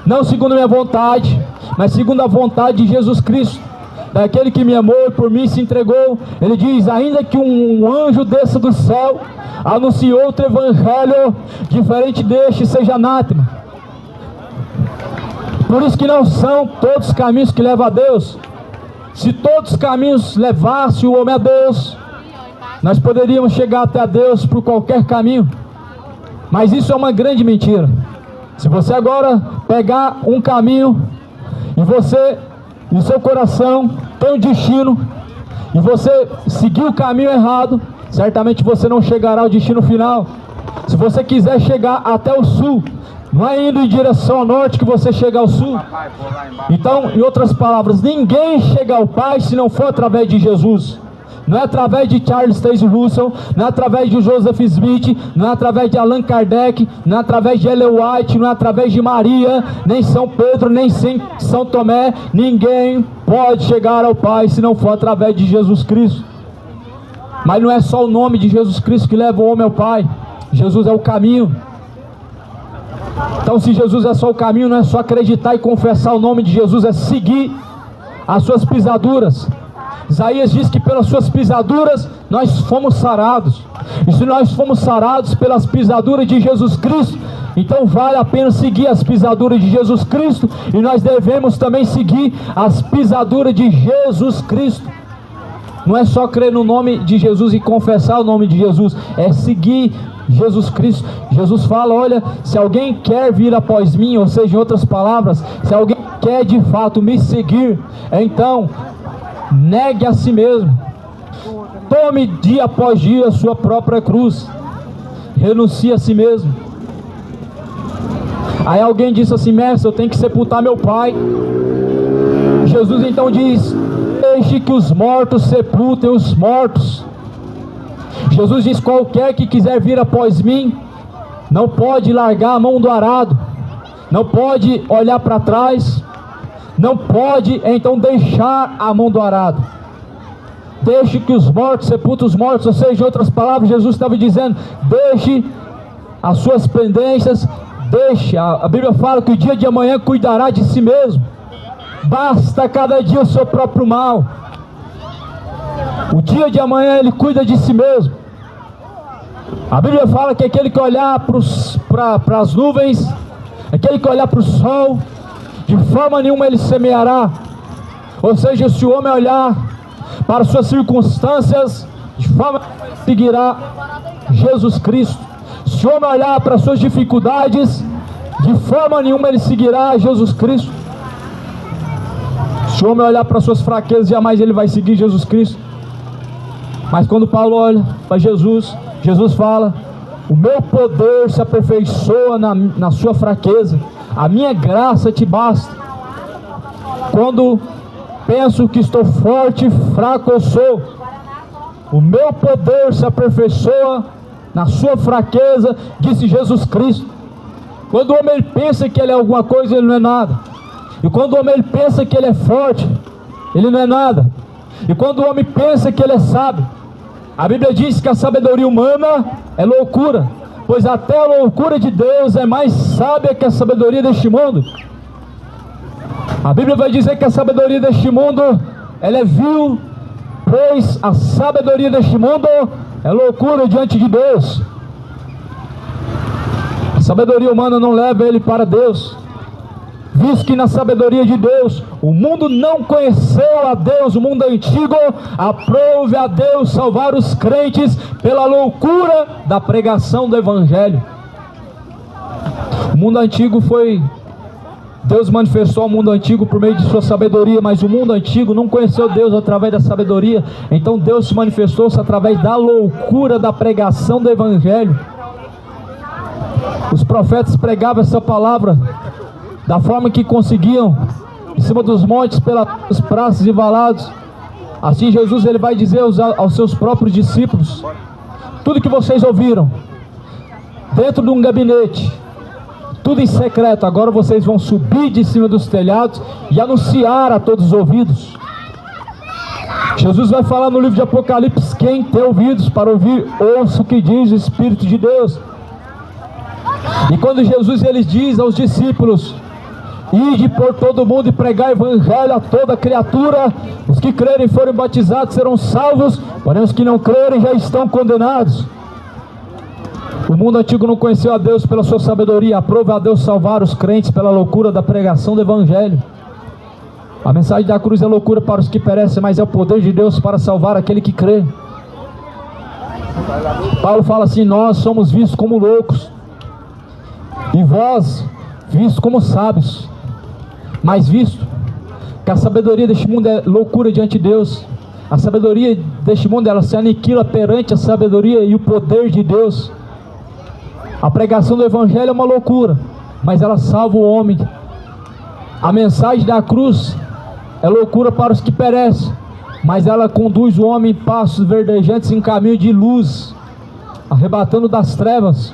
não segundo a minha vontade, mas segundo a vontade de Jesus Cristo, daquele que me amou e por mim se entregou. Ele diz: ainda que um anjo desça do céu, anunciou outro evangelho diferente deste, seja anátema. Por isso que não são todos os caminhos que levam a Deus. Se todos os caminhos levassem o homem a Deus, nós poderíamos chegar até a Deus por qualquer caminho. Mas isso é uma grande mentira. Se você agora pegar um caminho e você, em seu coração, tem um destino, e você seguir o caminho errado, certamente você não chegará ao destino final. Se você quiser chegar até o sul, não é indo em direção ao norte que você chega ao sul. Então, em outras palavras, ninguém chega ao Pai se não for através de Jesus. Não é através de Charles Taze Russell, não é através de Joseph Smith, não é através de Allan Kardec, não é através de Ellen White, não é através de Maria, nem São Pedro, nem São Tomé. Ninguém pode chegar ao Pai se não for através de Jesus Cristo. Mas não é só o nome de Jesus Cristo que leva o homem ao Pai. Jesus é o caminho. Então, se Jesus é só o caminho, não é só acreditar e confessar o nome de Jesus, é seguir as suas pisaduras. Isaías diz que pelas suas pisaduras nós fomos sarados. E se nós fomos sarados pelas pisaduras de Jesus Cristo, então vale a pena seguir as pisaduras de Jesus Cristo. E nós devemos também seguir as pisaduras de Jesus Cristo. Não é só crer no nome de Jesus e confessar o nome de Jesus, é seguir Jesus Cristo. Jesus fala: olha, se alguém quer vir após mim, ou seja, em outras palavras, se alguém quer de fato me seguir, então negue a si mesmo, tome dia após dia a sua própria cruz, renuncie a si mesmo. Aí alguém disse assim: mestre, eu tenho que sepultar meu pai. Jesus então diz: deixe que os mortos sepultem os mortos. Jesus diz: qualquer que quiser vir após mim, não pode largar a mão do arado, não pode olhar para trás, não pode então deixar a mão do arado. Deixe que os mortos sepultem os mortos. Ou seja, em outras palavras, Jesus estava dizendo: deixe as suas pendências, deixe. A Bíblia fala que o dia de amanhã cuidará de si mesmo. Basta cada dia o seu próprio mal. O dia de amanhã ele cuida de si mesmo. A Bíblia fala que aquele que olhar para as nuvens, aquele que olhar para o sol, de forma nenhuma ele semeará. Ou seja, se o homem olhar para suas circunstâncias, de forma nenhuma ele seguirá Jesus Cristo. Se o homem olhar para suas dificuldades, de forma nenhuma ele seguirá Jesus Cristo. Se o homem olhar para suas fraquezas, jamais ele vai seguir Jesus Cristo. Mas quando Paulo olha para Jesus, Jesus fala: o meu poder se aperfeiçoa na sua fraqueza, a minha graça te basta. Quando penso que estou forte, fraco eu sou. O meu poder se aperfeiçoa na sua fraqueza, disse Jesus Cristo. Quando o homem pensa que ele é alguma coisa, ele não é nada. E quando o homem pensa que ele é forte, ele não é nada. E quando o homem pensa que ele é sábio, a Bíblia diz que a sabedoria humana é loucura, pois até a loucura de Deus é mais sábia que a sabedoria deste mundo. A Bíblia vai dizer que a sabedoria deste mundo, ela é vil, pois a sabedoria deste mundo é loucura diante de Deus. A sabedoria humana não leva ele para Deus, visto que na sabedoria de Deus, o mundo não conheceu a Deus. O mundo antigo aprove a Deus salvar os crentes pela loucura da pregação do Evangelho. O mundo antigo foi... Deus manifestou ao mundo antigo por meio de sua sabedoria, mas o mundo antigo não conheceu Deus através da sabedoria. Então Deus se manifestou-se através da loucura da pregação do Evangelho. Os profetas pregavam essa palavra da forma que conseguiam, em cima dos montes, pelas praças e valados. Assim Jesus ele vai dizer aos seus próprios discípulos: tudo que vocês ouviram dentro de um gabinete, tudo em secreto, agora vocês vão subir de cima dos telhados e anunciar a todos os ouvidos. Jesus vai falar no livro de Apocalipse: quem tem ouvidos para ouvir, ouça o que diz o Espírito de Deus. E quando Jesus ele diz aos discípulos Ide por todo mundo e pregar o evangelho a toda criatura. Os que crerem e forem batizados serão salvos, porém os que não crerem já estão condenados. O mundo antigo não conheceu a Deus pela sua sabedoria. Aprove a Deus salvar os crentes pela loucura da pregação do evangelho. A mensagem da cruz é loucura para os que perecem, mas é o poder de Deus para salvar aquele que crê. Paulo fala assim: nós somos vistos como loucos, e vós vistos como sábios. Mas visto que a sabedoria deste mundo é loucura diante de Deus, a sabedoria deste mundo ela se aniquila perante a sabedoria e o poder de Deus. A pregação do evangelho é uma loucura, mas ela salva o homem. A mensagem da cruz é loucura para os que perecem, mas ela conduz o homem em passos verdejantes em caminho de luz, arrebatando das trevas.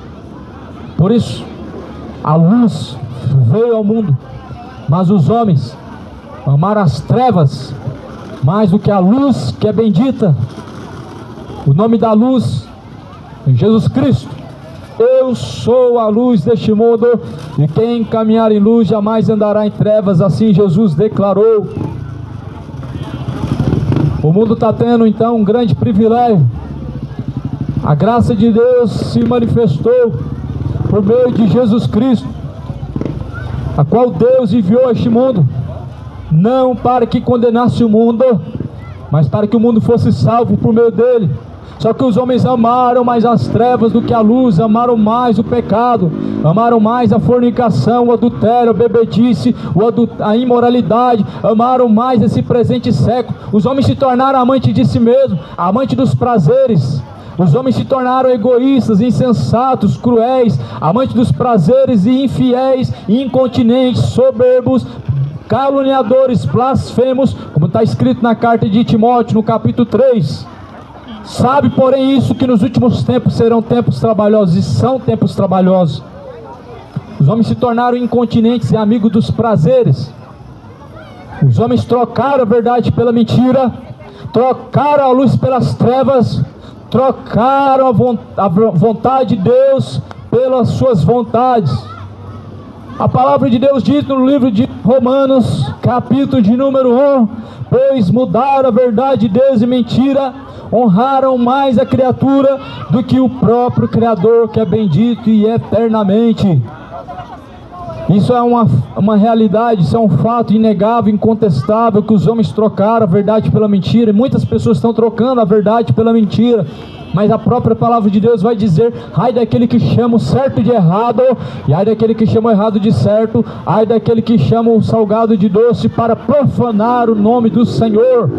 Por isso a luz veio ao mundo, mas os homens amaram as trevas mais do que a luz que é bendita. O nome da luz é Jesus Cristo. Eu sou a luz deste mundo, e quem caminhar em luz jamais andará em trevas, assim Jesus declarou. O mundo está tendo então um grande privilégio. A graça de Deus se manifestou por meio de Jesus Cristo, a qual Deus enviou a este mundo, não para que condenasse o mundo, mas para que o mundo fosse salvo por meio dele. Só que os homens amaram mais as trevas do que a luz, amaram mais o pecado, amaram mais a fornicação, o adultério, a bebedice, a imoralidade, amaram mais esse presente século. Os homens se tornaram amantes de si mesmos, amantes dos prazeres. Os homens se tornaram egoístas, insensatos, cruéis, amantes dos prazeres e infiéis, incontinentes, soberbos, caluniadores, blasfemos, como está escrito na carta de Timóteo, no capítulo 3. Sabe, porém, isso, que nos últimos tempos serão tempos trabalhosos, e são tempos trabalhosos. Os homens se tornaram incontinentes e amigos dos prazeres. Os homens trocaram a verdade pela mentira, trocaram a luz pelas trevas, trocaram a vontade de Deus pelas suas vontades. A palavra de Deus diz no livro de Romanos, capítulo de número 1: pois mudaram a verdade de Deus e mentira, honraram mais a criatura do que o próprio Criador, que é bendito e eternamente. Isso é uma realidade, isso é um fato inegável, incontestável, que os homens trocaram a verdade pela mentira, e muitas pessoas estão trocando a verdade pela mentira. Mas a própria palavra de Deus vai dizer: ai daquele que chama o certo de errado, e ai daquele que chama o errado de certo, ai daquele que chama o salgado de doce, para profanar o nome do Senhor.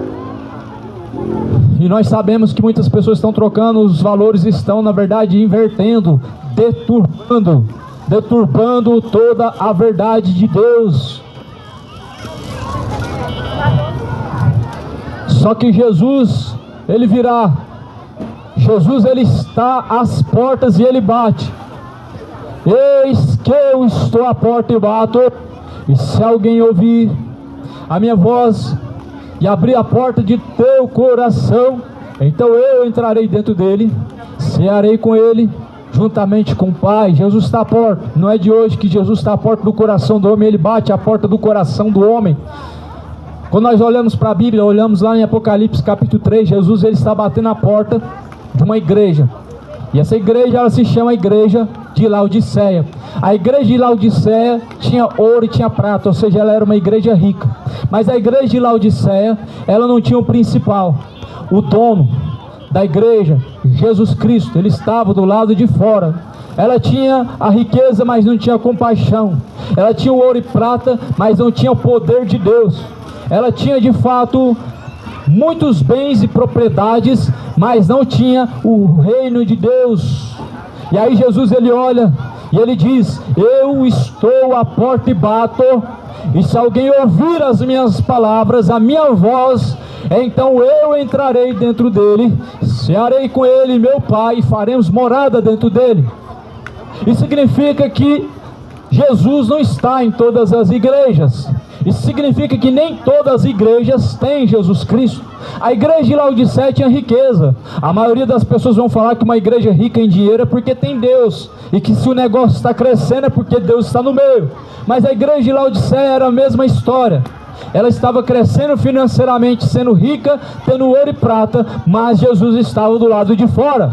E nós sabemos que muitas pessoas estão trocando os valores, estão na verdade invertendo, deturbando toda a verdade de Deus. Só que Jesus, ele virá. Jesus, ele está às portas e ele bate. Eis que eu estou à porta e bato, e se alguém ouvir a minha voz e abrir a porta de teu coração, então eu entrarei dentro dele, cearei com ele, juntamente com o Pai. Jesus está à porta. Não é de hoje que Jesus está à porta do coração do homem, ele bate à porta do coração do homem. Quando nós olhamos para a Bíblia, olhamos lá em Apocalipse capítulo 3, Jesus, ele está batendo a porta de uma igreja, e essa igreja, ela se chama Igreja de Laodiceia. A igreja de Laodiceia tinha ouro e tinha prata, ou seja, ela era uma igreja rica. Mas a igreja de Laodiceia, ela não tinha o principal, o dono da igreja, Jesus Cristo. Ele estava do lado de fora. Ela tinha a riqueza, mas não tinha compaixão. Ela tinha o ouro e prata, mas não tinha o poder de Deus. Ela tinha de fato muitos bens e propriedades, mas não tinha o reino de Deus. E aí Jesus, ele olha e ele diz: eu estou à porta e bato, e se alguém ouvir as minhas palavras, a minha voz, então eu entrarei dentro dele, cearei com ele, meu Pai, e faremos morada dentro dele. Isso significa que Jesus não está em todas as igrejas. Isso significa que nem todas as igrejas têm Jesus Cristo. A igreja de Laodiceia tinha riqueza. A maioria das pessoas vão falar que uma igreja rica em dinheiro é porque tem Deus, e que se o negócio está crescendo é porque Deus está no meio. Mas a igreja de Laodiceia era a mesma história. Ela estava crescendo financeiramente, sendo rica, tendo ouro e prata, mas Jesus estava do lado de fora.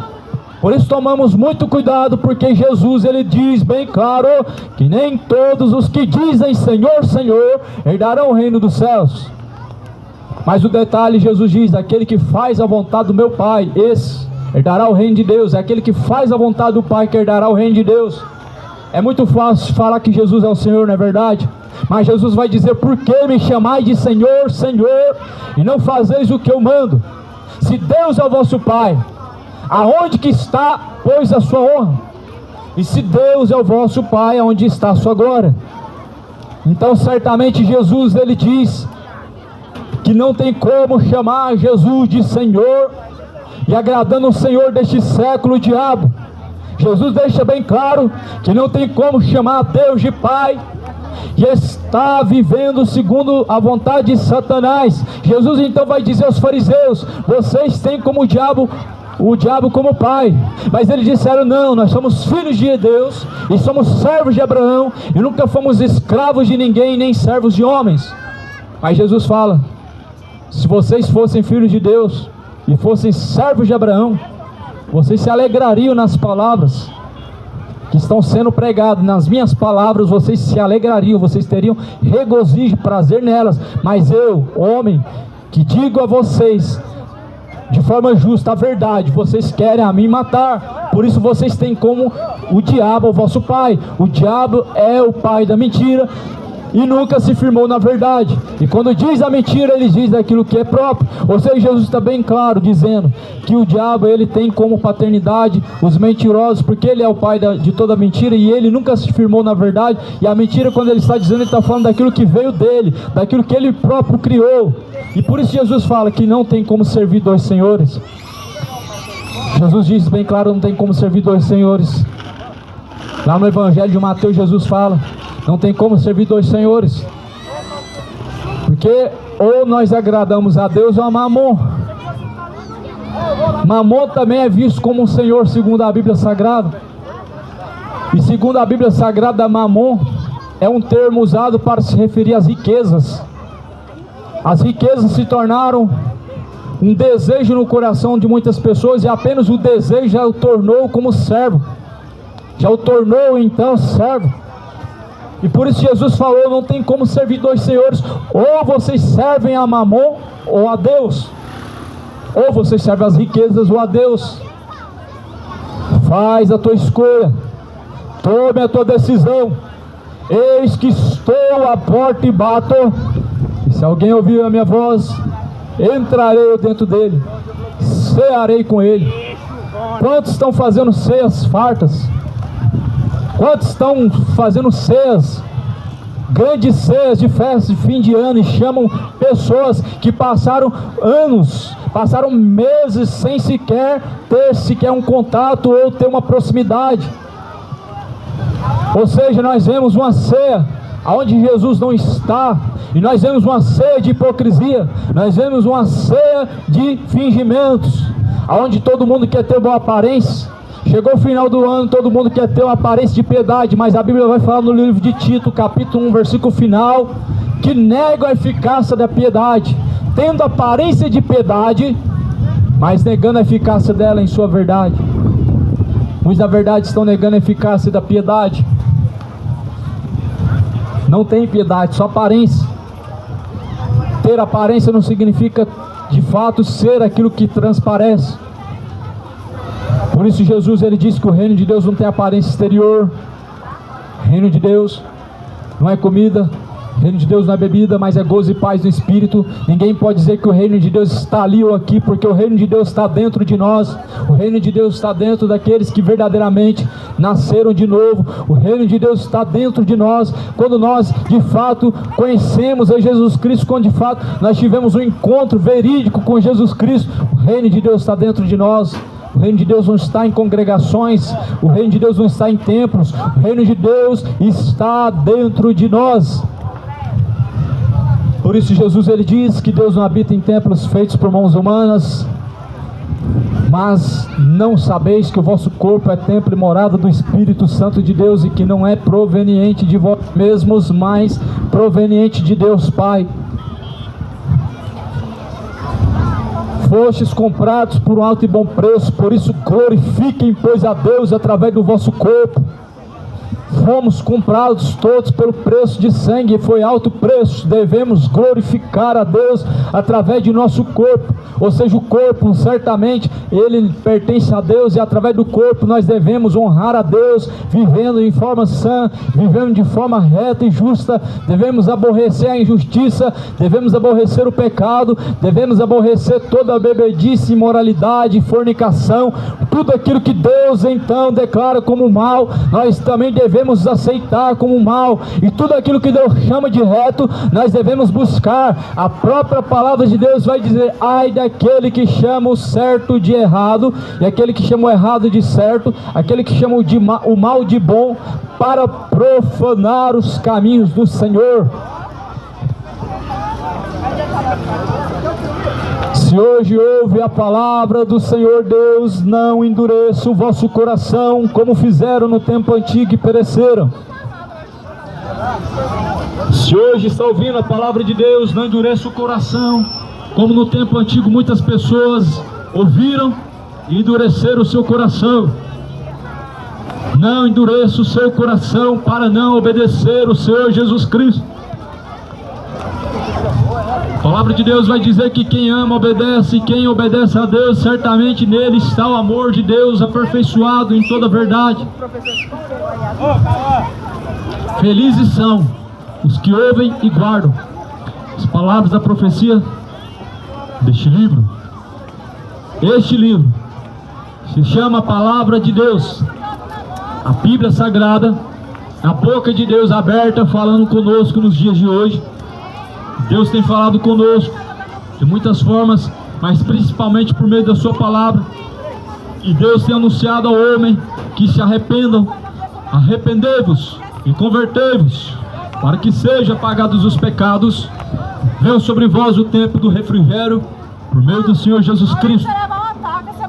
Por isso tomamos muito cuidado, porque Jesus, ele diz bem claro que nem todos os que dizem Senhor, Senhor, herdarão o reino dos céus. Mas o detalhe, Jesus diz: aquele que faz a vontade do meu Pai, esse herdará o reino de Deus. É aquele que faz a vontade do Pai que herdará o reino de Deus. É muito fácil falar que Jesus é o Senhor, não é verdade? Mas Jesus vai dizer: por que me chamais de Senhor, Senhor, e não fazeis o que eu mando? Se Deus é o vosso Pai, aonde que está, pois, a sua honra? E se Deus é o vosso Pai, aonde está a sua glória? Então certamente Jesus, ele diz que não tem como chamar Jesus de Senhor e agradando o Senhor deste século, o diabo. Jesus deixa bem claro que não tem como chamar Deus de Pai e está vivendo segundo a vontade de Satanás. Jesus então vai dizer aos fariseus: vocês têm como o diabo como pai. Mas eles disseram: não, nós somos filhos de Deus e somos servos de Abraão e nunca fomos escravos de ninguém, nem servos de homens. Mas Jesus fala: se vocês fossem filhos de Deus e fossem servos de Abraão, vocês se alegrariam nas palavras que estão sendo pregadas. Nas minhas palavras vocês se alegrariam, vocês teriam regozijo, prazer nelas. Mas eu, homem, que digo a vocês de forma justa a verdade, vocês querem a mim matar. Por isso vocês têm como o diabo, o vosso pai. O diabo é o pai da mentira e nunca se firmou na verdade. E quando diz a mentira, ele diz daquilo que é próprio. Ou seja, Jesus está bem claro dizendo que o diabo, ele tem como paternidade os mentirosos, porque ele é o pai de toda mentira e ele nunca se firmou na verdade. E a mentira, quando ele está dizendo, ele está falando daquilo que veio dele, daquilo que ele próprio criou. E por isso Jesus fala que não tem como servir dois senhores. Jesus diz bem claro: não tem como servir dois senhores. Lá no Evangelho de Mateus, Jesus fala: não tem como servir dois senhores, porque ou nós agradamos a Deus ou a Mamon. Mamon também é visto como um senhor segundo a Bíblia Sagrada. E segundo a Bíblia Sagrada, Mamon é um termo usado para se referir às riquezas. As riquezas se tornaram um desejo no coração de muitas pessoas, e apenas o desejo já o tornou como servo, já o tornou então servo. E por isso Jesus falou: não tem como servir dois senhores, ou vocês servem a Mamon ou a Deus, ou vocês servem as riquezas ou a Deus. Faz a tua escolha, tome a tua decisão. Eis que estou à porta e bato, e se alguém ouvir a minha voz, entrarei eu dentro dele, cearei com ele. Quantos estão fazendo ceias fartas? Quantos estão fazendo ceias, grandes ceias de festa de fim de ano, e chamam pessoas que passaram anos, passaram meses sem sequer ter um contato ou ter uma proximidade? Ou seja, nós vemos uma ceia onde Jesus não está, e nós vemos uma ceia de hipocrisia, nós vemos uma ceia de fingimentos, onde todo mundo quer ter boa aparência. Chegou o final do ano, todo mundo quer ter uma aparência de piedade, mas a Bíblia vai falar no livro de Tito, capítulo 1, versículo final, que negam a eficácia da piedade, tendo aparência de piedade, mas negando a eficácia dela em sua verdade. Muitos na verdade estão negando a eficácia da piedade. Não tem piedade, só aparência. Ter aparência não significa de fato ser aquilo que transparece. Por isso Jesus, ele disse que o reino de Deus não tem aparência exterior. O reino de Deus não é comida, o reino de Deus não é bebida, mas é gozo e paz no Espírito. Ninguém pode dizer que o reino de Deus está ali ou aqui, porque o reino de Deus está dentro de nós. O reino de Deus está dentro daqueles que verdadeiramente nasceram de novo. O reino de Deus está dentro de nós, quando nós de fato conhecemos a Jesus Cristo, quando de fato nós tivemos um encontro verídico com Jesus Cristo. O reino de Deus está dentro de nós. O reino de Deus não está em congregações, o reino de Deus não está em templos, o reino de Deus está dentro de nós. Por isso Jesus ele diz que Deus não habita em templos feitos por mãos humanas. Mas não sabeis que o vosso corpo é templo e morada do Espírito Santo de Deus, e que não é proveniente de vós mesmos, mas proveniente de Deus Pai. Fostes comprados por um alto e bom preço, por isso glorifiquem, pois, a Deus através do vosso corpo. Fomos comprados todos pelo preço de sangue, foi alto preço. Devemos glorificar a Deus através de nosso corpo. Ou seja, o corpo certamente ele pertence a Deus, e através do corpo nós devemos honrar a Deus, vivendo em forma sã, vivendo de forma reta e justa. Devemos aborrecer a injustiça, devemos aborrecer o pecado, devemos aborrecer toda a bebedice, imoralidade, fornicação, tudo aquilo que Deus então declara como mal, nós também devemos aceitar como mal, e tudo aquilo que Deus chama de reto, nós devemos buscar. A própria palavra de Deus vai dizer: ai daquele que chama o certo de errado, e aquele que chama o errado de certo, aquele que chama o mal de bom, para profanar os caminhos do Senhor. Se hoje ouve a palavra do Senhor Deus, não endureça o vosso coração, como fizeram no tempo antigo e pereceram. Se hoje está ouvindo a palavra de Deus, não endureça o coração, como no tempo antigo muitas pessoas ouviram e endureceram o seu coração. Não endureça o seu coração para não obedecer o Senhor Jesus Cristo. A palavra de Deus vai dizer que quem ama obedece, e quem obedece a Deus, certamente nele está o amor de Deus aperfeiçoado em toda a verdade. Felizes são os que ouvem e guardam as palavras da profecia deste livro. Este livro se chama a Palavra de Deus, a Bíblia Sagrada, a boca de Deus aberta, falando conosco nos dias de hoje. Deus tem falado conosco de muitas formas, mas principalmente por meio da sua palavra. E Deus tem anunciado ao homem que se arrependam, arrependei-vos e convertei-vos, para que sejam apagados os pecados. Venha sobre vós o tempo do refrigério, por meio do Senhor Jesus Cristo.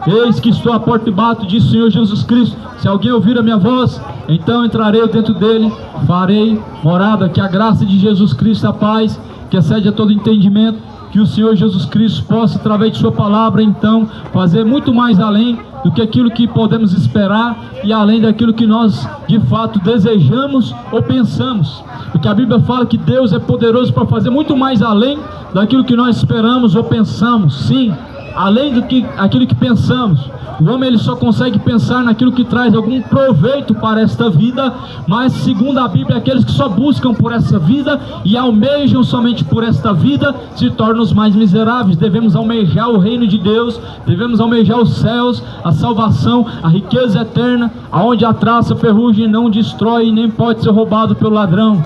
Eis que estou à porta e bato, diz o Senhor Jesus Cristo. Se alguém ouvir a minha voz, então entrarei dentro dele, farei morada. Que a graça de Jesus Cristo, a paz que excede a todo entendimento, que o Senhor Jesus Cristo possa, através de sua palavra, então, fazer muito mais além do que aquilo que podemos esperar, e além daquilo que nós, de fato, desejamos ou pensamos. Porque a Bíblia fala que Deus é poderoso para fazer muito mais além daquilo que nós esperamos ou pensamos. Sim, além do que aquilo que pensamos. O homem ele só consegue pensar naquilo que traz algum proveito para esta vida, mas segundo a Bíblia, aqueles que só buscam por essa vida e almejam somente por esta vida, se tornam os mais miseráveis. Devemos almejar o reino de Deus, devemos almejar os céus, a salvação, a riqueza eterna, aonde a traça, a ferrugem não destrói e nem pode ser roubado pelo ladrão.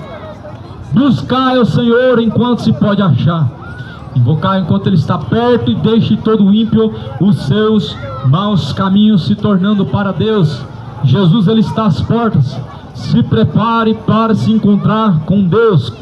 Buscai ao Senhor enquanto se pode achar, invocar enquanto Ele está perto, e deixe todo ímpio os seus maus caminhos, se tornando para Deus. Jesus ele está às portas. Se prepare para se encontrar com Deus.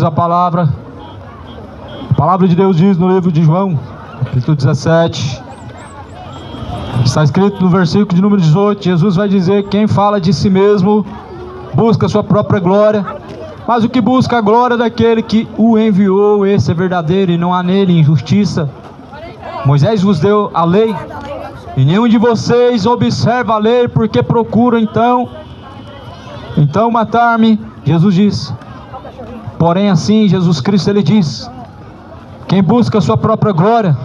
diz a palavra. A palavra de Deus diz no livro de João, capítulo 17. Está escrito no versículo de número 18. Jesus vai dizer: quem fala de si mesmo busca a sua própria glória, mas o que busca a glória daquele que o enviou, esse é verdadeiro, e não há nele injustiça. Moisés vos deu a lei, e nenhum de vocês observa a lei, porque procura então matar-me. Jesus diz. Porém assim, Jesus Cristo, ele diz: quem busca a sua própria glória.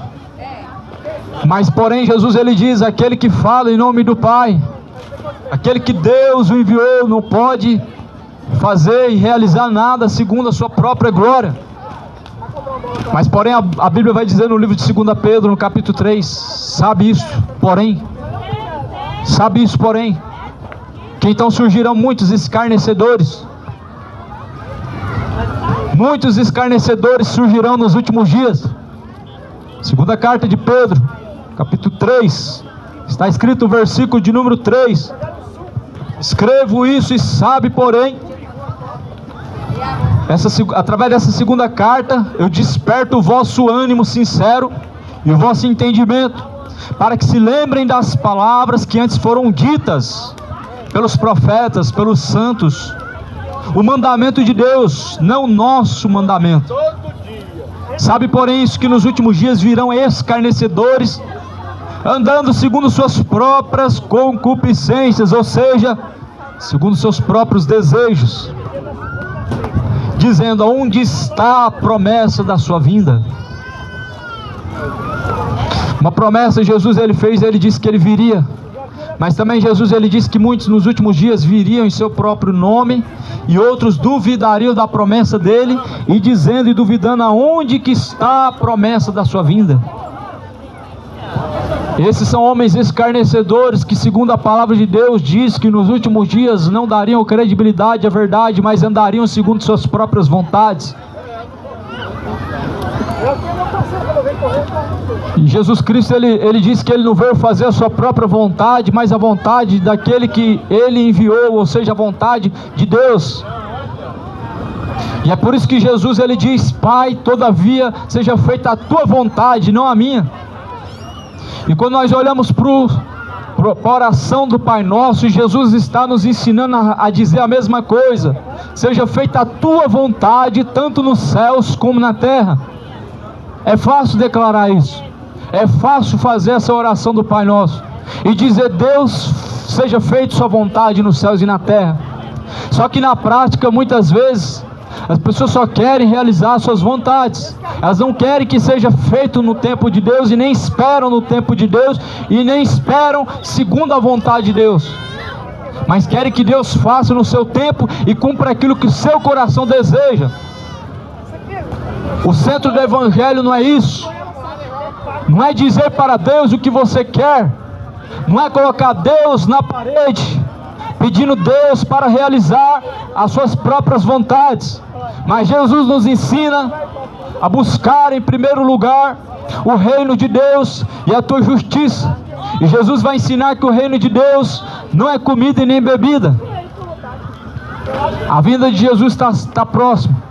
Mas porém Jesus, ele diz: aquele que fala em nome do Pai, aquele que Deus o enviou, não pode fazer e realizar nada segundo a sua própria glória. Mas porém a Bíblia vai dizer no livro de 2 Pedro, no capítulo 3, sabe isso, porém, que então surgirão muitos escarnecedores. Muitos escarnecedores surgirão nos últimos dias. Segunda carta de Pedro, capítulo 3, está escrito o versículo de número 3: escrevo isso e sabe, porém, através dessa segunda carta, eu desperto o vosso ânimo sincero e o vosso entendimento, para que se lembrem das palavras que antes foram ditas pelos profetas, pelos santos, o mandamento de Deus, não o nosso mandamento. Sabe, porém, isso, que nos últimos dias virão escarnecedores, andando segundo suas próprias concupiscências, ou seja, segundo seus próprios desejos, dizendo: aonde está a promessa da sua vinda? Uma promessa Jesus ele fez, ele disse que ele viria, mas também Jesus ele disse que muitos nos últimos dias viriam em seu próprio nome, e outros duvidariam da promessa dele, e dizendo e duvidando aonde que está a promessa da sua vinda. Esses são homens escarnecedores que, segundo a palavra de Deus, diz que nos últimos dias não dariam credibilidade à verdade, mas andariam segundo suas próprias vontades. E Jesus Cristo, ele disse que ele não veio fazer a sua própria vontade, mas a vontade daquele que ele enviou, ou seja, a vontade de Deus. E é por isso que Jesus ele diz: Pai, todavia seja feita a tua vontade, não a minha. E quando nós olhamos para a oração do Pai Nosso, Jesus está nos ensinando a dizer a mesma coisa: seja feita a tua vontade, tanto nos céus como na terra. É fácil declarar isso, é fácil fazer essa oração do Pai Nosso e dizer: Deus, seja feita sua vontade nos céus e na terra. Só que na prática, muitas vezes, as pessoas só querem realizar suas vontades. Elas não querem que seja feito no tempo de Deus, e nem esperam no tempo de Deus, e nem esperam segundo a vontade de Deus, mas querem que Deus faça no seu tempo e cumpra aquilo que o seu coração deseja. O centro do Evangelho não é isso. Não é dizer para Deus o que você quer. Não é colocar Deus na parede, pedindo Deus para realizar as suas próprias vontades. Mas Jesus nos ensina a buscar em primeiro lugar o reino de Deus e a tua justiça. E Jesus vai ensinar que o reino de Deus não é comida e nem bebida. A vinda de Jesus está próxima.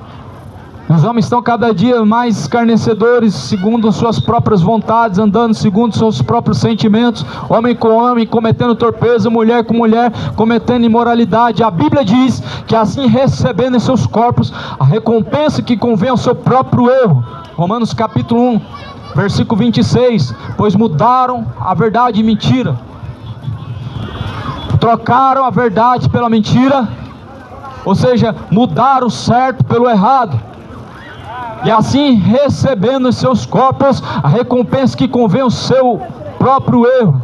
Os homens estão cada dia mais escarnecedores, segundo suas próprias vontades, andando segundo seus próprios sentimentos, homem com homem, cometendo torpeza, mulher com mulher, cometendo imoralidade. A Bíblia diz que assim recebendo em seus corpos a recompensa que convém ao seu próprio erro. Romanos capítulo 1, versículo 26, pois mudaram a verdade em mentira, trocaram a verdade pela mentira, ou seja, mudaram o certo pelo errado. E assim recebendo em seus corpos a recompensa que convém ao seu próprio erro.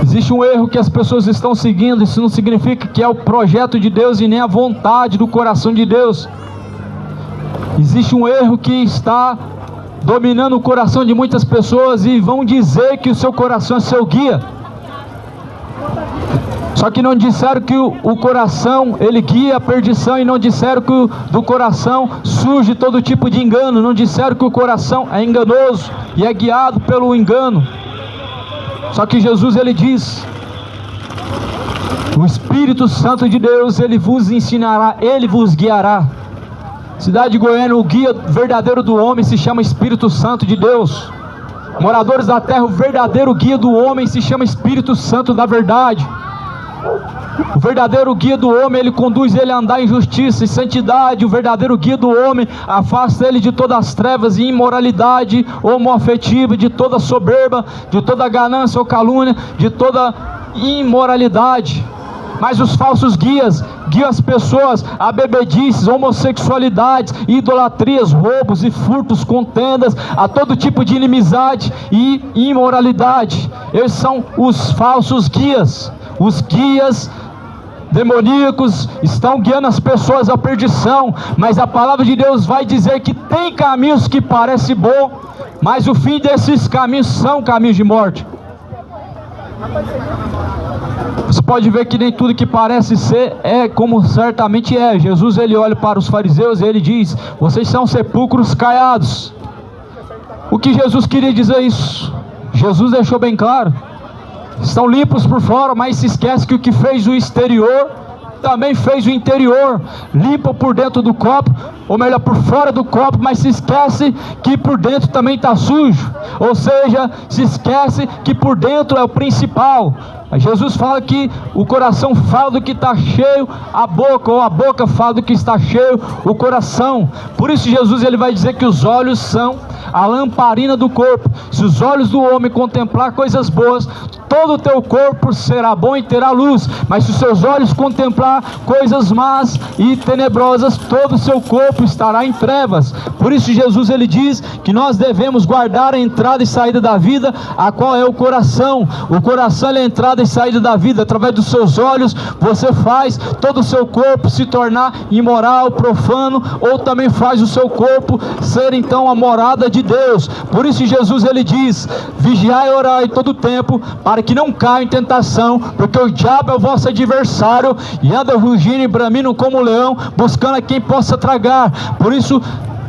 Existe um erro que as pessoas estão seguindo. Isso não significa que é o projeto de Deus e nem a vontade do coração de Deus. Existe um erro que está dominando o coração de muitas pessoas, e vão dizer que o seu coração é seu guia. Só que não disseram que o coração ele guia a perdição, e não disseram que do coração surge todo tipo de engano. Não disseram que o coração é enganoso e é guiado pelo engano. Só que Jesus ele diz O Espírito Santo de Deus, Ele vos ensinará, Ele vos guiará. Cidade de Goiânia, o guia verdadeiro do homem se chama Espírito Santo de Deus. Moradores da terra, o verdadeiro guia do homem se chama Espírito Santo da verdade. O verdadeiro guia do homem, ele conduz ele a andar em justiça e santidade. O verdadeiro guia do homem afasta ele de todas as trevas e imoralidade homoafetiva, de toda soberba, de toda ganância ou calúnia, de toda imoralidade. Mas os falsos guias guiam as pessoas a bebedices, homossexualidades, idolatrias, roubos e furtos, contendas, a todo tipo de inimizade e imoralidade. Esses são os falsos guias. Os guias demoníacos estão guiando as pessoas à perdição, mas a palavra de Deus vai dizer que tem caminhos que parecem bons, mas o fim desses caminhos são caminhos de morte. Você pode ver que nem tudo que parece ser é como certamente é. Jesus, ele olha para os fariseus e ele diz: vocês são sepulcros caiados. O que Jesus queria dizer isso? Jesus deixou bem claro: estão limpos por fora, mas se esquece que o que fez o exterior também fez o interior. Limpa por dentro do copo, ou melhor, por fora do copo, mas se esquece que por dentro também está sujo. Ou seja, se esquece que por dentro é o principal. Jesus fala que o coração fala do que está cheio a boca, ou a boca fala do que está cheio o coração. Por isso Jesus, ele vai dizer que os olhos são a lamparina do corpo. Se os olhos do homem contemplar coisas boas, todo o teu corpo será bom e terá luz. Mas se os seus olhos contemplar coisas más e tenebrosas, todo o seu corpo estará em trevas. Por isso Jesus, ele diz que nós devemos guardar a entrada e saída da vida, a qual é o coração. O coração é a entrada e saída da vida. Através dos seus olhos você faz todo o seu corpo se tornar imoral, profano, ou também faz o seu corpo ser então a morada de Deus. Por isso Jesus, ele diz: vigiai e orai todo o tempo, para que não caia em tentação, porque o diabo é o vosso adversário e anda rugindo e bramindo como um leão, buscando a quem possa tragar. Por isso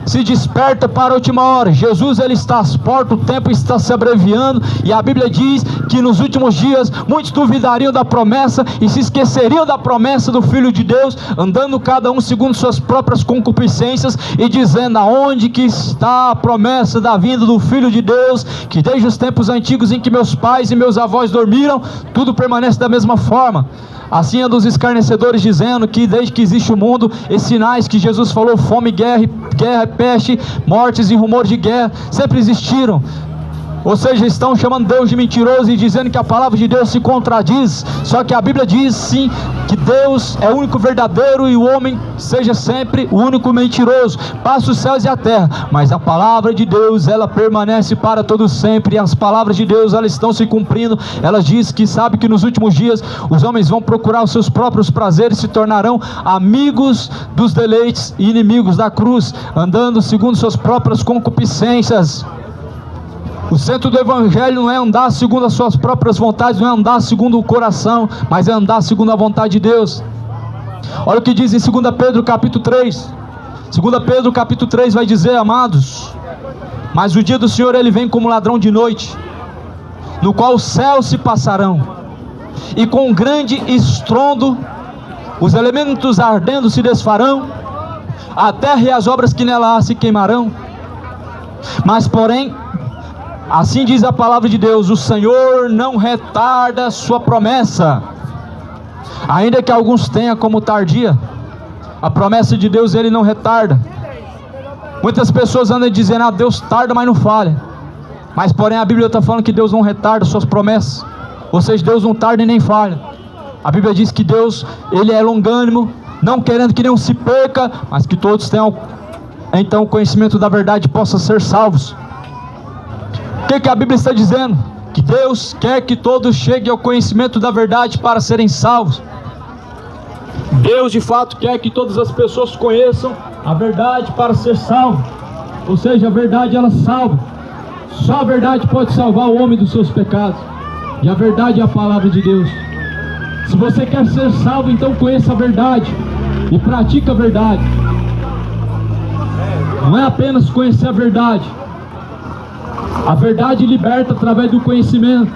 se desperta para a última hora. Jesus, ele está às portas, o tempo está se abreviando, e a Bíblia diz que nos últimos dias muitos duvidariam da promessa e se esqueceriam da promessa do Filho de Deus, andando cada um segundo suas próprias concupiscências e dizendo: aonde que está a promessa da vinda do Filho de Deus, que desde os tempos antigos em que meus pais e meus avós dormiram, tudo permanece da mesma forma. Assim andam os escarnecedores dizendo que desde que existe o mundo, esses sinais que Jesus falou, fome, guerra, peste, mortes e rumores de guerra, sempre existiram. Ou seja, estão chamando Deus de mentiroso e dizendo que a palavra de Deus se contradiz. Só que a Bíblia diz sim que Deus é o único verdadeiro e o homem seja sempre o único mentiroso. Passa os céus e a terra, mas a palavra de Deus, ela permanece para todo sempre. E as palavras de Deus, elas estão se cumprindo. Ela diz que sabe que nos últimos dias os homens vão procurar os seus próprios prazeres, se tornarão amigos dos deleites e inimigos da cruz, andando segundo suas próprias concupiscências. O centro do Evangelho não é andar segundo as suas próprias vontades, não é andar segundo o coração, mas é andar segundo a vontade de Deus. Olha o que diz em 2 Pedro capítulo 3. 2 Pedro capítulo 3 vai dizer: amados, mas o dia do Senhor, ele vem como ladrão de noite, no qual os céus se passarão, e com um grande estrondo os elementos ardendo se desfarão, a terra e as obras que nela há se queimarão. Mas porém, assim diz a palavra de Deus: o Senhor não retarda a sua promessa, ainda que alguns tenham como tardia. A promessa de Deus, ele não retarda. Muitas pessoas andam dizendo: ah, Deus tarda, mas não falha. Mas porém a Bíblia está falando que Deus não retarda suas promessas. Ou seja, Deus não tarda e nem falha. A Bíblia diz que Deus, ele é longânimo, não querendo que nenhum se perca, mas que todos tenham então o conhecimento da verdade e possam ser salvos. O que a Bíblia está dizendo? Que Deus quer que todos cheguem ao conhecimento da verdade para serem salvos. Deus de fato quer que todas as pessoas conheçam a verdade para ser salvo. Ou seja, a verdade, ela salva. Só a verdade pode salvar o homem dos seus pecados. E a verdade é a palavra de Deus. Se você quer ser salvo, então conheça a verdade e pratique a verdade. Não é apenas conhecer a verdade. A verdade liberta através do conhecimento.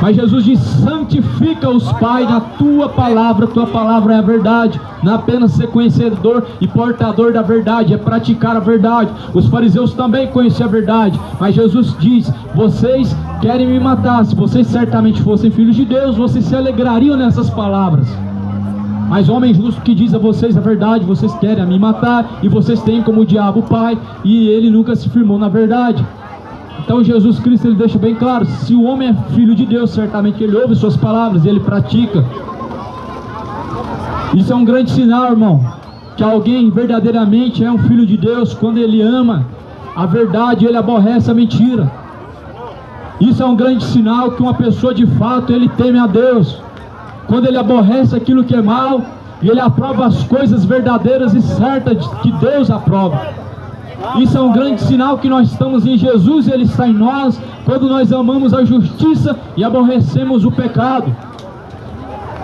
Mas Jesus diz: santifica-os, Pai, na tua palavra é a verdade. Não é apenas ser conhecedor e portador da verdade, é praticar a verdade. Os fariseus também conheciam a verdade, mas Jesus diz: vocês querem me matar. Se vocês certamente fossem filhos de Deus, vocês se alegrariam nessas palavras. Mas homem justo que diz a vocês a verdade, vocês querem me matar, e vocês têm como o diabo o Pai, e ele nunca se firmou na verdade. Então Jesus Cristo, ele deixa bem claro: se o homem é filho de Deus, certamente ele ouve suas palavras e ele pratica. Isso é um grande sinal, irmão, que alguém verdadeiramente é um filho de Deus quando ele ama a verdade e ele aborrece a mentira. Isso é um grande sinal que uma pessoa de fato ele teme a Deus, quando ele aborrece aquilo que é mal e ele aprova as coisas verdadeiras e certas que Deus aprova. Isso é um grande sinal que nós estamos em Jesus e Ele está em nós, quando nós amamos a justiça e aborrecemos o pecado.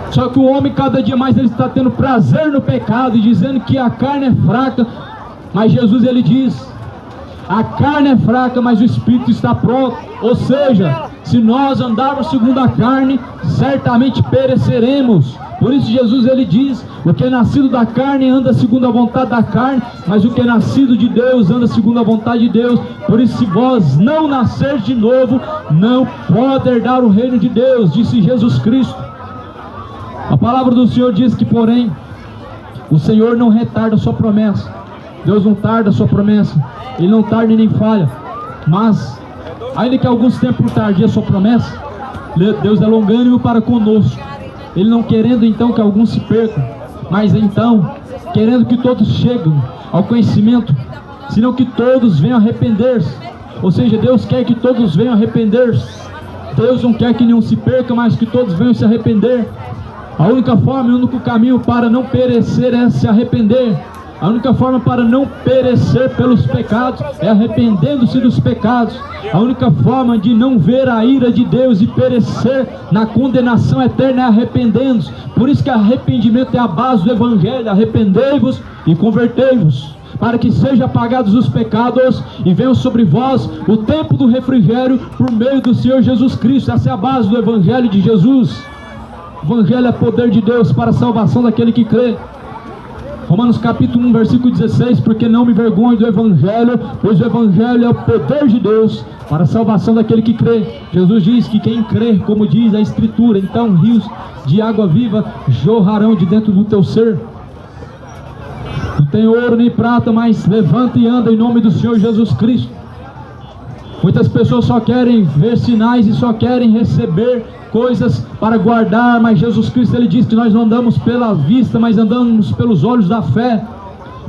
Só que o homem cada dia mais ele está tendo prazer no pecado e dizendo que a carne é fraca, mas Jesus ele diz: a carne é fraca, mas o Espírito está pronto. Ou seja, se nós andarmos segundo a carne, certamente pereceremos. Por isso Jesus ele diz: o que é nascido da carne anda segundo a vontade da carne, mas o que é nascido de Deus anda segundo a vontade de Deus. Por isso, se vós não nascer de novo, não pode herdar o reino de Deus, disse Jesus Cristo. A palavra do Senhor diz que, porém, o Senhor não retarda a sua promessa. Deus não tarda a sua promessa, Ele não tarda e nem falha. Mas, ainda que alguns tempos tarde a sua promessa, Deus é longânimo para conosco, Ele não querendo então que alguns se percam, mas então querendo que todos cheguem ao conhecimento, senão que todos venham arrepender-se. Ou seja, Deus quer que todos venham arrepender-se. Deus não quer que nenhum se perca, mas que todos venham se arrepender. A única forma e o único caminho para não perecer é se arrepender. A única forma para não perecer pelos pecados é arrependendo-se dos pecados. A única forma de não ver a ira de Deus e perecer na condenação eterna é arrependendo-se. Por isso que arrependimento é a base do Evangelho. Arrependei-vos e convertei-vos, para que sejam apagados os pecados e venham sobre vós o tempo do refrigério por meio do Senhor Jesus Cristo. Essa é a base do Evangelho de Jesus. O Evangelho é poder de Deus para a salvação daquele que crê. Romanos capítulo 1, versículo 16: porque não me vergonho do Evangelho, pois o Evangelho é o poder de Deus para a salvação daquele que crê. Jesus diz que quem crê, como diz a Escritura, então rios de água viva jorrarão de dentro do teu ser. Não tem ouro nem prata, mas levanta e anda em nome do Senhor Jesus Cristo. Muitas pessoas só querem ver sinais e só querem receber coisas para guardar, mas Jesus Cristo ele diz que nós não andamos pela vista, mas andamos pelos olhos da fé.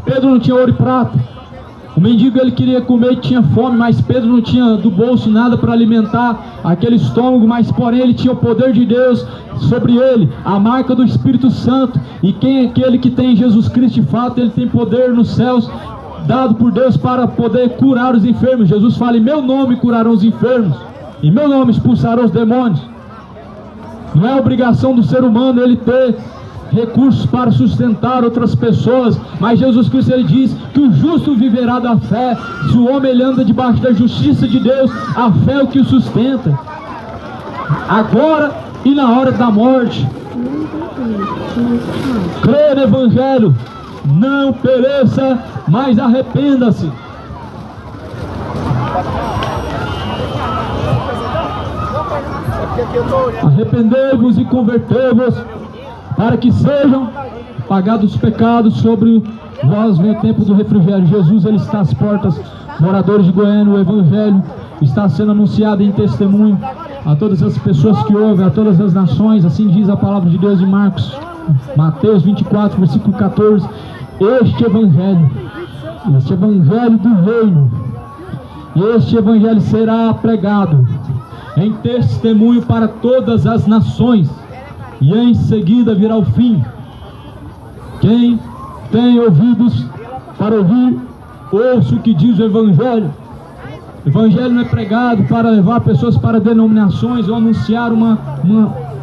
Pedro não tinha ouro e prata. O mendigo ele queria comer e tinha fome, mas Pedro não tinha do bolso nada para alimentar aquele estômago, mas porém ele tinha o poder de Deus sobre ele, a marca do Espírito Santo. E quem é aquele que tem Jesus Cristo de fato, ele tem poder nos céus, dado por Deus para poder curar os enfermos. Jesus fala: em meu nome curarão os enfermos, em meu nome expulsarão os demônios. Não é obrigação do ser humano ele ter recursos para sustentar outras pessoas, mas Jesus Cristo ele diz que o justo viverá da fé. Se o homem ele anda debaixo da justiça de Deus, a fé é o que o sustenta, agora e na hora da morte. Crê no Evangelho, não pereça, mas arrependa-se. Arrependei-vos e convertei-vos, para que sejam pagados os pecados sobre vós, vem o tempo do refrigério. Jesus ele está às portas. Moradores de Goiânia, o Evangelho está sendo anunciado em testemunho a todas as pessoas que ouvem, a todas as nações. Assim diz a palavra de Deus em Mateus 24, versículo 14. Este Evangelho do reino, este Evangelho será pregado em testemunho para todas as nações, e em seguida virá o fim. Quem tem ouvidos para ouvir, ouça o que diz o Evangelho. O Evangelho não é pregado para levar pessoas para denominações ou anunciar uma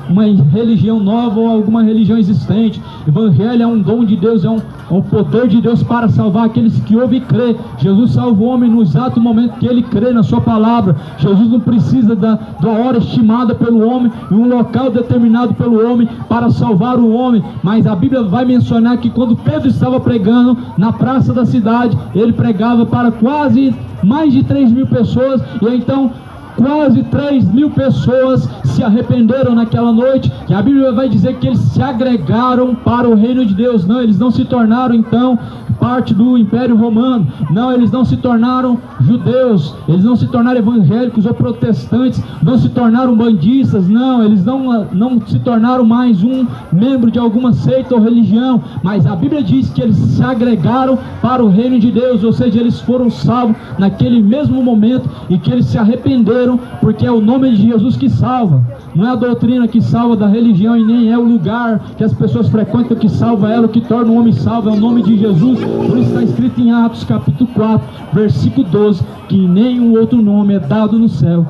uma religião nova ou alguma religião existente. Evangelho é um dom de Deus, é um poder de Deus para salvar aqueles que ouvem e crê. Jesus salva o homem no exato momento que ele crê na sua palavra. Jesus não precisa da hora estimada pelo homem e um local determinado pelo homem para salvar o homem. Mas a Bíblia vai mencionar que quando Pedro estava pregando na praça da cidade, ele pregava para quase mais de 3.000 pessoas, e então quase 3.000 pessoas se arrependeram naquela noite, e a Bíblia vai dizer que eles se agregaram para o reino de Deus. Não, eles não se tornaram então parte do Império Romano, não, eles não se tornaram judeus, eles não se tornaram evangélicos ou protestantes, não se tornaram bandistas, não, eles não se tornaram mais um membro de alguma seita ou religião, mas a Bíblia diz que eles se agregaram para o reino de Deus, ou seja, eles foram salvos naquele mesmo momento, e que eles se arrependeram, porque é o nome de Jesus que salva, não é a doutrina que salva da religião, e nem é o lugar que as pessoas frequentam que salva ela, o que torna o homem salvo é o nome de Jesus. Por isso está escrito em Atos capítulo 4, versículo 12, que nenhum outro nome é dado no céu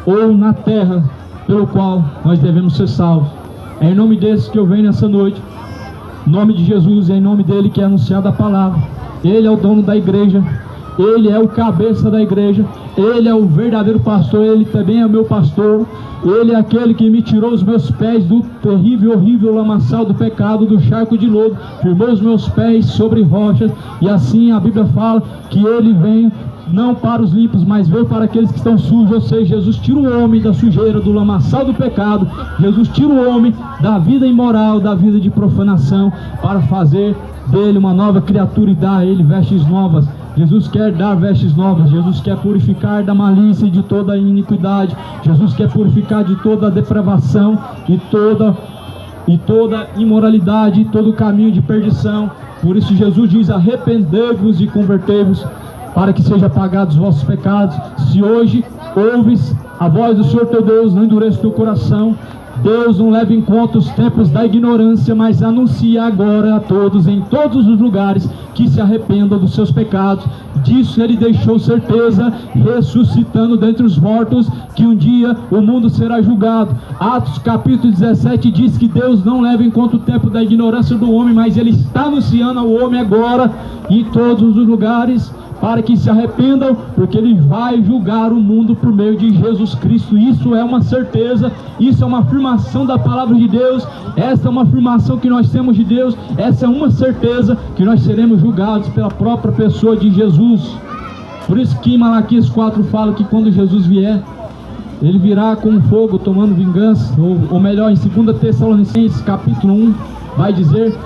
ou na terra pelo qual nós devemos ser salvos. É em nome desse que eu venho nessa noite, em nome de Jesus, é em nome dele que é anunciada a palavra. Ele é o dono da igreja, ele é o cabeça da igreja, ele é o verdadeiro pastor, ele também é o meu pastor, ele é aquele que me tirou os meus pés do terrível, horrível lamaçal do pecado, do charco de lodo, firmou os meus pés sobre rochas, e assim a Bíblia fala que ele vem não para os limpos, mas veio para aqueles que estão sujos, ou seja, Jesus tira o homem da sujeira, do lamaçal do pecado, Jesus tira o homem da vida imoral, da vida de profanação, para fazer dele uma nova criatura e dar a ele vestes novas. Jesus quer dar vestes novas, Jesus quer purificar da malícia e de toda a iniquidade, Jesus quer purificar de toda a depravação e toda imoralidade e todo o caminho de perdição. Por isso Jesus diz: arrependei-vos e convertei-vos, para que sejam apagados os vossos pecados. Se hoje ouves a voz do Senhor teu Deus, não endureça o teu coração. Deus não leva em conta os tempos da ignorância, mas anuncia agora a todos, em todos os lugares, que se arrependam dos seus pecados. Disso ele deixou certeza, ressuscitando dentre os mortos, que um dia o mundo será julgado. Atos capítulo 17 diz que Deus não leva em conta o tempo da ignorância do homem, mas ele está anunciando ao homem agora, em todos os lugares, para que se arrependam, porque ele vai julgar o mundo por meio de Jesus Cristo. Isso é uma certeza, isso é uma afirmação da palavra de Deus, essa é uma afirmação que nós temos de Deus, essa é uma certeza que nós seremos julgados pela própria pessoa de Jesus. Por isso que em Malaquias 4 fala que quando Jesus vier, ele virá com fogo tomando vingança, ou melhor, em 2 Tessalonicenses capítulo 1 vai dizer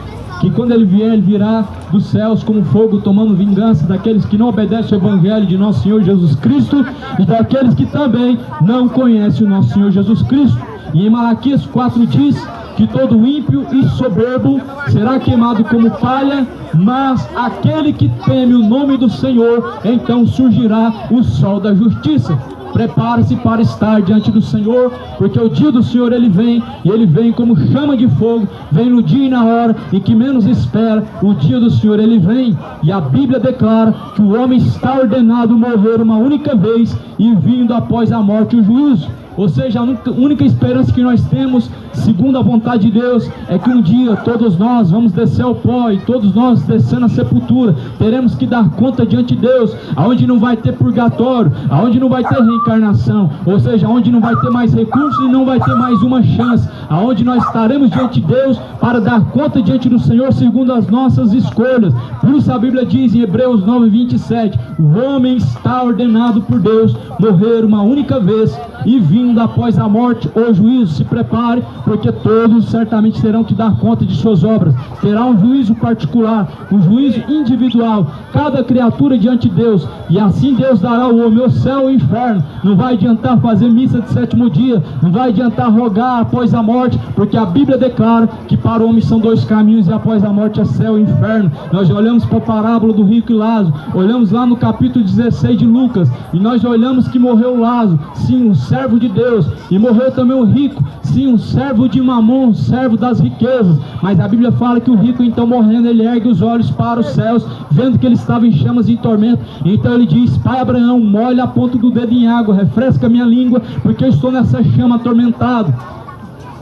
que quando ele vier, ele virá dos céus como fogo, tomando vingança daqueles que não obedecem ao Evangelho de nosso Senhor Jesus Cristo, e daqueles que também não conhecem o nosso Senhor Jesus Cristo. E em Malaquias 4 diz que todo ímpio e soberbo será queimado como palha, mas aquele que teme o nome do Senhor, então surgirá o sol da justiça. Prepare-se para estar diante do Senhor, porque o dia do Senhor ele vem, e ele vem como chama de fogo, vem no dia e na hora, e que menos espera, o dia do Senhor ele vem. E a Bíblia declara que o homem está ordenado morrer uma única vez, e vindo após a morte o juízo. Ou seja, a única esperança que nós temos, segundo a vontade de Deus, é que um dia todos nós vamos descer ao pó, e todos nós descendo a sepultura, teremos que dar conta diante de Deus, aonde não vai ter purgatório, aonde não vai ter reencarnação, ou seja, aonde não vai ter mais recursos e não vai ter mais uma chance, aonde nós estaremos diante de Deus para dar conta diante do Senhor segundo as nossas escolhas. Por isso a Bíblia diz em Hebreus 9:27, o homem está ordenado por Deus morrer uma única vez, e vindo após a morte o juízo. Se prepare, porque todos certamente terão que dar conta de suas obras. Terá um juízo particular, um juízo individual, cada criatura diante de Deus, e assim Deus dará ao homem o céu e o inferno. Não vai adiantar fazer missa de sétimo dia, não vai adiantar rogar após a morte, porque a Bíblia declara que para o homem são dois caminhos, e após a morte é céu e inferno. Nós olhamos para a parábola do rico e Lázaro, olhamos lá no capítulo 16 de Lucas, e nós olhamos que morreu Lázaro, sim, um servo de Deus, e morreu também o rico, sim, um servo de Mamon, um servo das riquezas. Mas a Bíblia fala que o rico, então morrendo, ele ergue os olhos para os céus, vendo que ele estava em chamas e em tormento. Então ele diz: Pai Abraão, molha a ponta do dedo em água, refresca minha língua, porque eu estou nessa chama atormentado.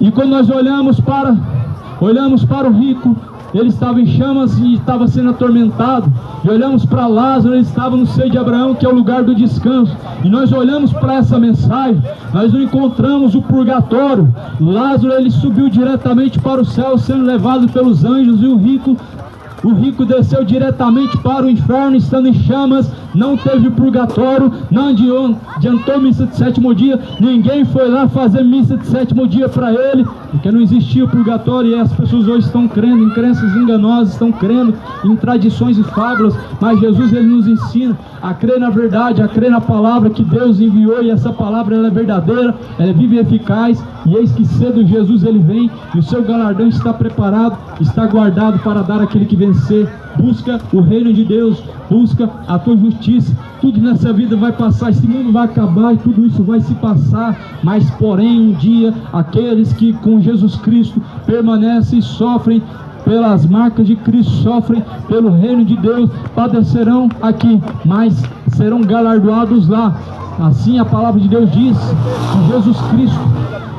E quando nós olhamos para o rico, ele estava em chamas e estava sendo atormentado. E olhamos para Lázaro, ele estava no seio de Abraão, que é o lugar do descanso. E nós olhamos para essa mensagem, nós não encontramos o purgatório. Lázaro, ele subiu diretamente para o céu, sendo levado pelos anjos, e o rico desceu diretamente para o inferno, estando em chamas. Não teve purgatório, não adiantou missa de sétimo dia, ninguém foi lá fazer missa de sétimo dia para ele, porque não existia purgatório. E as pessoas hoje estão crendo em crenças enganosas, estão crendo em tradições e fábulas. Mas Jesus, ele nos ensina a crer na verdade, a crer na palavra que Deus enviou, e essa palavra, ela é verdadeira, ela é viva e eficaz. E eis que cedo Jesus, ele vem, e o seu galardão está preparado, está guardado para dar àquele que vencer. Busca o reino de Deus, busca a tua justiça. Tudo nessa vida vai passar, esse mundo vai acabar e tudo isso vai se passar. Mas porém um dia, aqueles que com Jesus Cristo permanecem e sofrem pelas marcas de Cristo, sofrem pelo reino de Deus, padecerão aqui, mas serão galardoados lá. Assim a palavra de Deus diz que Jesus Cristo,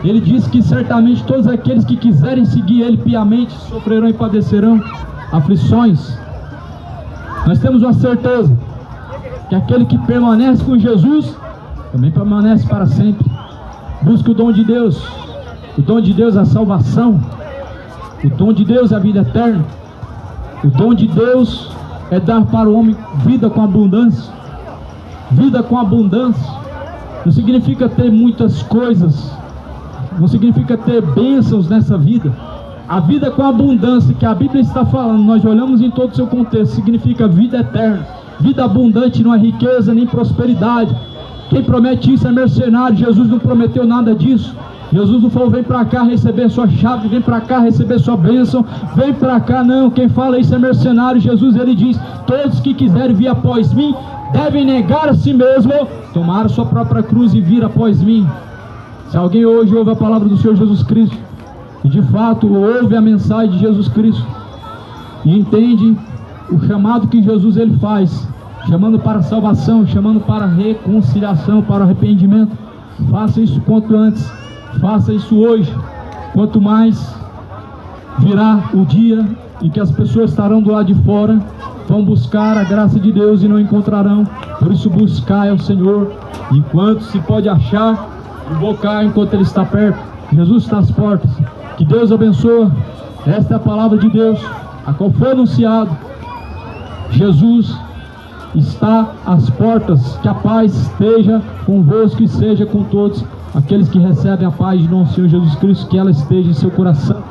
ele diz que certamente todos aqueles que quiserem seguir ele piamente sofrerão e padecerão aflições. Nós temos uma certeza que aquele que permanece com Jesus também permanece para sempre. Busca o dom de Deus. O dom de Deus é a salvação. O dom de Deus é a vida eterna. O dom de Deus é dar para o homem vida com abundância. Vida com abundância não significa ter muitas coisas, não significa ter bênçãos nessa vida. A vida com abundância que a Bíblia está falando, nós olhamos em todo o seu contexto, significa vida eterna. Vida abundante não é riqueza nem prosperidade. Quem promete isso é mercenário. Jesus não prometeu nada disso. Jesus não falou: vem para cá receber sua chave, vem para cá receber sua bênção, vem para cá. Não, quem fala isso é mercenário. Jesus, ele diz: todos que quiserem vir após mim devem negar a si mesmo, tomar a sua própria cruz e vir após mim. Se alguém hoje ouve a palavra do Senhor Jesus Cristo, e de fato ouve a mensagem de Jesus Cristo, e entende o chamado que Jesus, ele faz, chamando para a salvação, chamando para a reconciliação, para o arrependimento, faça isso quanto antes, faça isso hoje. Quanto mais virá o dia em que as pessoas estarão do lado de fora, vão buscar a graça de Deus e não encontrarão. Por isso buscai ao Senhor enquanto se pode achar, invocar enquanto ele está perto. Jesus está às portas. Que Deus abençoe. Esta é a palavra de Deus, a qual foi anunciado. Jesus está às portas. Que a paz esteja convosco e seja com todos aqueles que recebem a paz de nosso Senhor Jesus Cristo, que ela esteja em seu coração.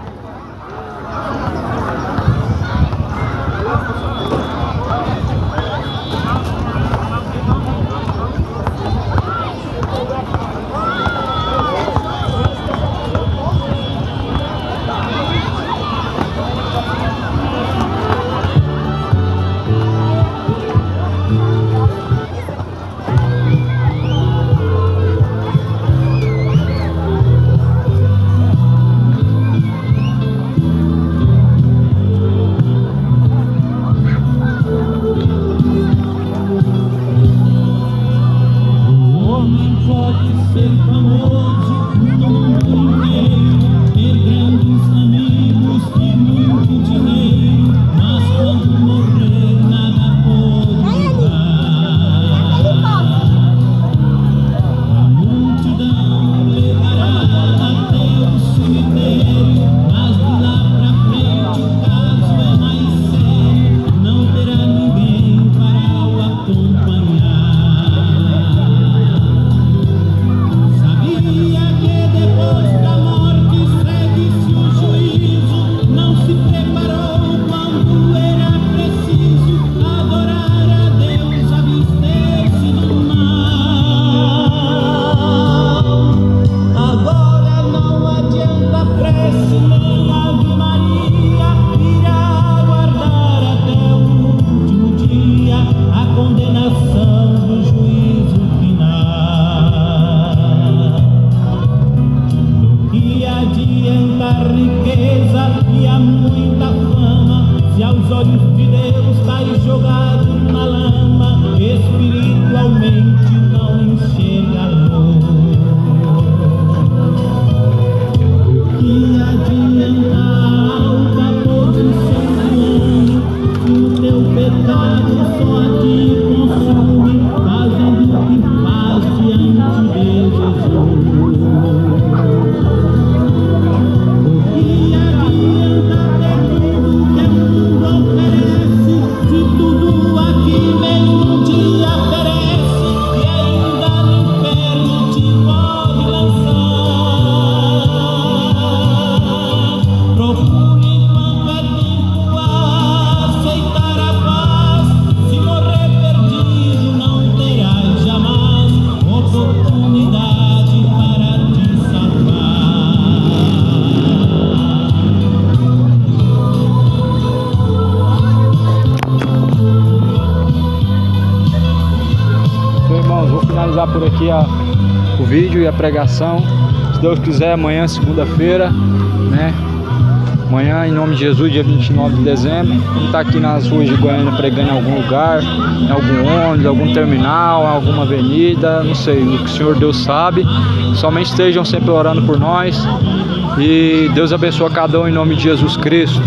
finalizar por aqui o vídeo e a pregação. Se Deus quiser, amanhã, segunda-feira, né? Amanhã, em nome de Jesus, dia 29 de dezembro, vamos estar aqui nas ruas de Goiânia pregando em algum lugar, em algum ônibus, algum terminal, alguma avenida, não sei, o que o Senhor Deus sabe. Somente estejam sempre orando por nós e Deus abençoe cada um em nome de Jesus Cristo.